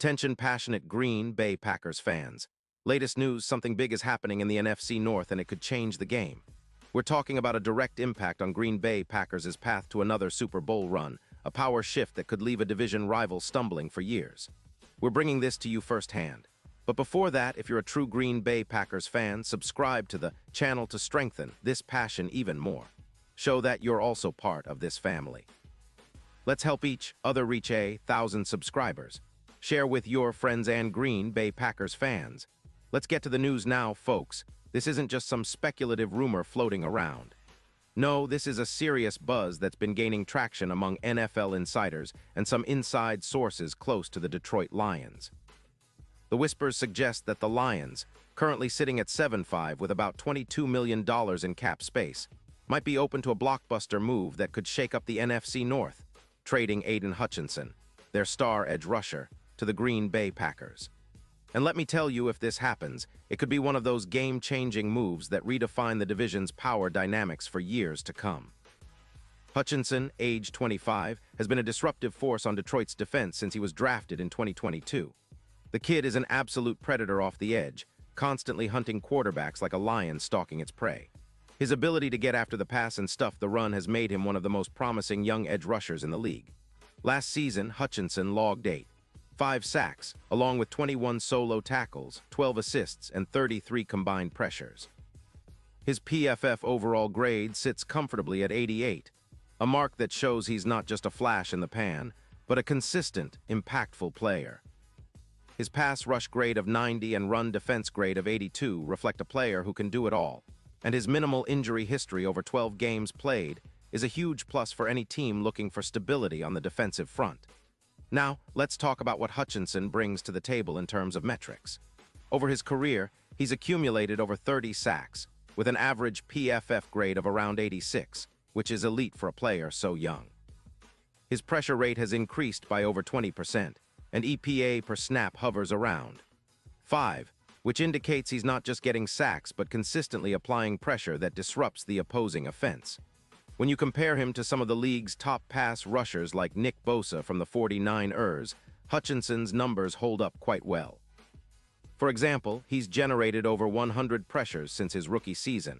Attention passionate Green Bay Packers fans. Latest news, something big is happening in the NFC North and it could change the game. We're talking about a direct impact on Green Bay Packers' path to another Super Bowl run, a power shift that could leave a division rival stumbling for years. We're bringing this to you firsthand. But before that, if you're a true Green Bay Packers fan, subscribe to the channel to strengthen this passion even more. Show that you're also part of this family. Let's help each other reach 1,000 subscribers. Share with your friends and Green Bay Packers fans. Let's get to the news now, folks. This isn't just some speculative rumor floating around. No, this is a serious buzz that's been gaining traction among NFL insiders and some inside sources close to the Detroit Lions. The whispers suggest that the Lions, currently sitting at 7-5 with about $22 million in cap space, might be open to a blockbuster move that could shake up the NFC North, trading Aidan Hutchinson, their star edge rusher, to the Green Bay Packers. And let me tell you, if this happens, it could be one of those game-changing moves that redefine the division's power dynamics for years to come. Hutchinson, age 25, has been a disruptive force on Detroit's defense since he was drafted in 2022. The kid is an absolute predator off the edge, constantly hunting quarterbacks like a lion stalking its prey. His ability to get after the pass and stuff the run has made him one of the most promising young edge rushers in the league. Last season, Hutchinson logged 5 sacks, along with 21 solo tackles, 12 assists, and 33 combined pressures. His PFF overall grade sits comfortably at 88, a mark that shows he's not just a flash in the pan, but a consistent, impactful player. His pass rush grade of 90 and run defense grade of 82 reflect a player who can do it all, and his minimal injury history over 12 games played is a huge plus for any team looking for stability on the defensive front. Now, let's talk about what Hutchinson brings to the table in terms of metrics. Over his career, he's accumulated over 30 sacks, with an average PFF grade of around 86, which is elite for a player so young. His pressure rate has increased by over 20%, and EPA per snap hovers around 5, which indicates he's not just getting sacks but consistently applying pressure that disrupts the opposing offense. When you compare him to some of the league's top pass rushers like Nick Bosa from the 49ers, Hutchinson's numbers hold up quite well. For example, he's generated over 100 pressures since his rookie season,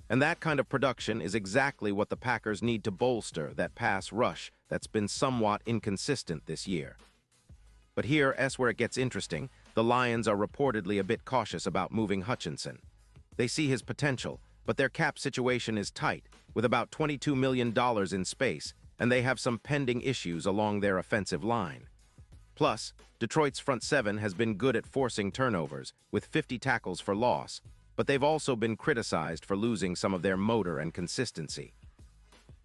and that kind of production is exactly what the Packers need to bolster that pass rush that's been somewhat inconsistent this year. But here's where it gets interesting. The Lions are reportedly a bit cautious about moving Hutchinson. They see his potential, but their cap situation is tight, with about $22 million in space, and they have some pending issues along their offensive line. Plus, Detroit's front seven has been good at forcing turnovers, with 50 tackles for loss, but they've also been criticized for losing some of their motor and consistency.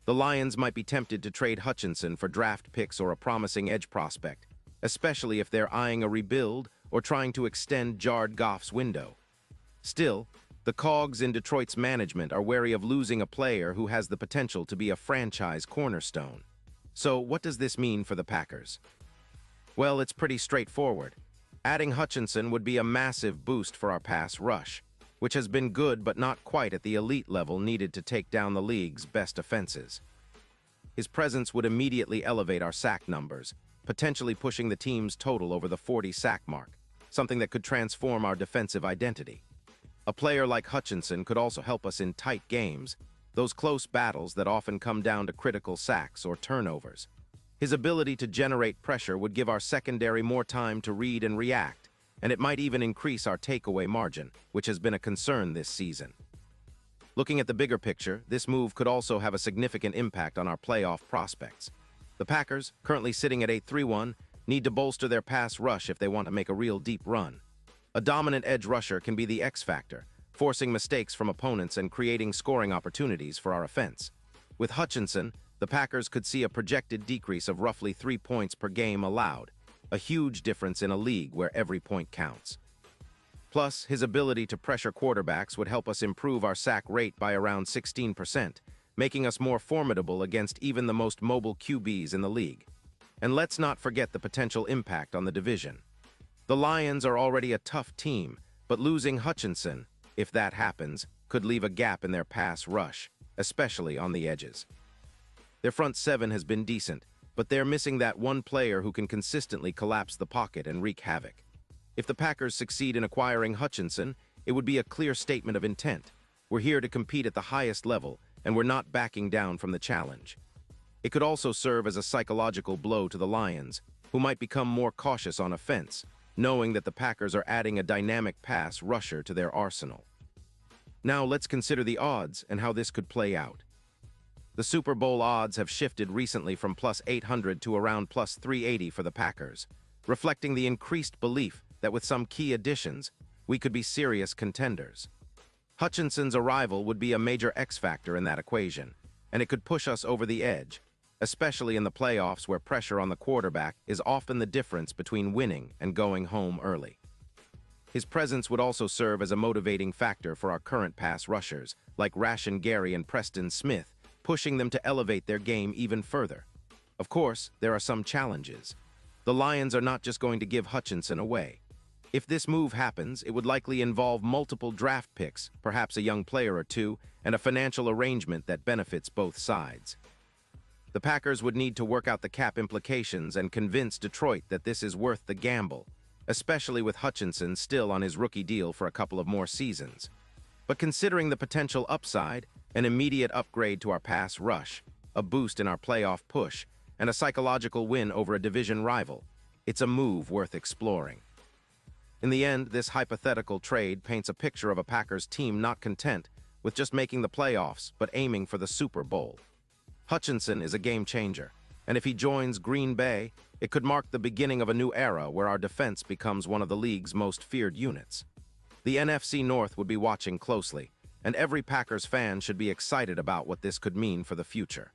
The Lions might be tempted to trade Hutchinson for draft picks or a promising edge prospect, especially if they're eyeing a rebuild or trying to extend Jared Goff's window. Still, the cogs in Detroit's management are wary of losing a player who has the potential to be a franchise cornerstone. So what does this mean for the Packers? Well, it's pretty straightforward. Adding Hutchinson would be a massive boost for our pass rush, which has been good but not quite at the elite level needed to take down the league's best offenses. His presence would immediately elevate our sack numbers, potentially pushing the team's total over the 40 sack mark, something that could transform our defensive identity. A player like Hutchinson could also help us in tight games, those close battles that often come down to critical sacks or turnovers. His ability to generate pressure would give our secondary more time to read and react, and it might even increase our takeaway margin, which has been a concern this season. Looking at the bigger picture, this move could also have a significant impact on our playoff prospects. The Packers, currently sitting at 8-3-1, need to bolster their pass rush if they want to make a real deep run. A dominant edge rusher can be the X factor, forcing mistakes from opponents and creating scoring opportunities for our offense. With Hutchinson, the Packers could see a projected decrease of roughly 3 points per game allowed, a huge difference in a league where every point counts. Plus, his ability to pressure quarterbacks would help us improve our sack rate by around 16%, making us more formidable against even the most mobile QBs in the league. And let's not forget the potential impact on the division. The Lions are already a tough team, but losing Hutchinson, if that happens, could leave a gap in their pass rush, especially on the edges. Their front seven has been decent, but they're missing that one player who can consistently collapse the pocket and wreak havoc. If the Packers succeed in acquiring Hutchinson, it would be a clear statement of intent. We're here to compete at the highest level, and we're not backing down from the challenge. It could also serve as a psychological blow to the Lions, who might become more cautious on offense, knowing that the Packers are adding a dynamic pass rusher to their arsenal. Now let's consider the odds and how this could play out. The Super Bowl odds have shifted recently from plus 800 to around plus 380 for the Packers, reflecting the increased belief that with some key additions, we could be serious contenders. Hutchinson's arrival would be a major X factor in that equation, and it could push us over the edge, especially in the playoffs where pressure on the quarterback is often the difference between winning and going home early. His presence would also serve as a motivating factor for our current pass rushers, like Rashan Gary and Preston Smith, pushing them to elevate their game even further. Of course, there are some challenges. The Lions are not just going to give Hutchinson away. If this move happens, it would likely involve multiple draft picks, perhaps a young player or two, and a financial arrangement that benefits both sides. The Packers would need to work out the cap implications and convince Detroit that this is worth the gamble, especially with Hutchinson still on his rookie deal for a couple of more seasons. But considering the potential upside, an immediate upgrade to our pass rush, a boost in our playoff push, and a psychological win over a division rival, it's a move worth exploring. In the end, this hypothetical trade paints a picture of a Packers team not content with just making the playoffs, but aiming for the Super Bowl. Hutchinson is a game changer, and if he joins Green Bay, it could mark the beginning of a new era where our defense becomes one of the league's most feared units. The NFC North would be watching closely, and every Packers fan should be excited about what this could mean for the future.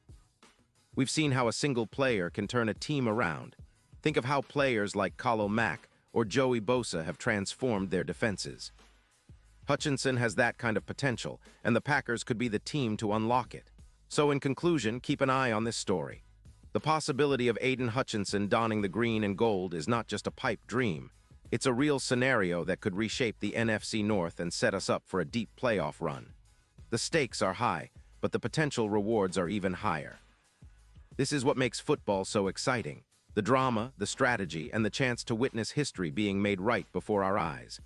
We've seen how a single player can turn a team around. Think of how players like Khalil Mack or Joey Bosa have transformed their defenses. Hutchinson has that kind of potential, and the Packers could be the team to unlock it. So in conclusion, keep an eye on this story. The possibility of Aidan Hutchinson donning the green and gold is not just a pipe dream. It's a real scenario that could reshape the NFC North and set us up for a deep playoff run. The stakes are high, but the potential rewards are even higher. This is what makes football so exciting: the drama, the strategy, and the chance to witness history being made right before our eyes.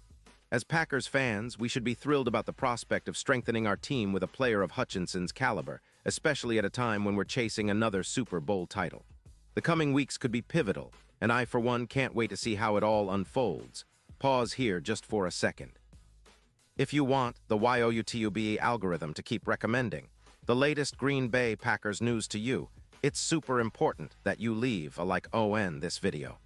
As Packers fans, we should be thrilled about the prospect of strengthening our team with a player of Hutchinson's caliber, especially at a time when we're chasing another Super Bowl title. The coming weeks could be pivotal, and I, for one, can't wait to see how it all unfolds. Pause here just for a second. If you want the YOUTUBE algorithm to keep recommending the latest Green Bay Packers news to you, it's super important that you leave a like on this video.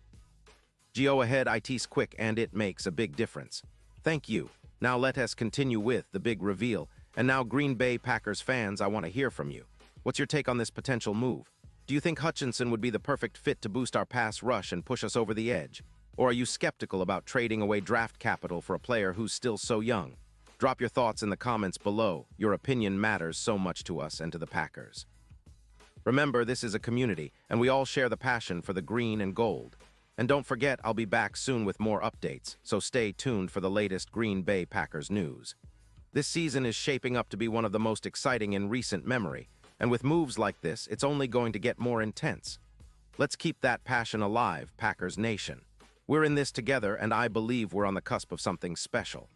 Go ahead, it's quick and it makes a big difference. Thank you. Now let us continue with the big reveal. And now, Green Bay Packers fans, I want to hear from you. What's your take on this potential move? Do you think Hutchinson would be the perfect fit to boost our pass rush and push us over the edge? Or are you skeptical about trading away draft capital for a player who's still so young? Drop your thoughts in the comments below. Your opinion matters so much to us and to the Packers. Remember, this is a community, and we all share the passion for the green and gold. And don't forget, I'll be back soon with more updates, so stay tuned for the latest Green Bay Packers news. This season is shaping up to be one of the most exciting in recent memory, and with moves like this, it's only going to get more intense. Let's keep that passion alive, Packers Nation. We're in this together, and I believe we're on the cusp of something special.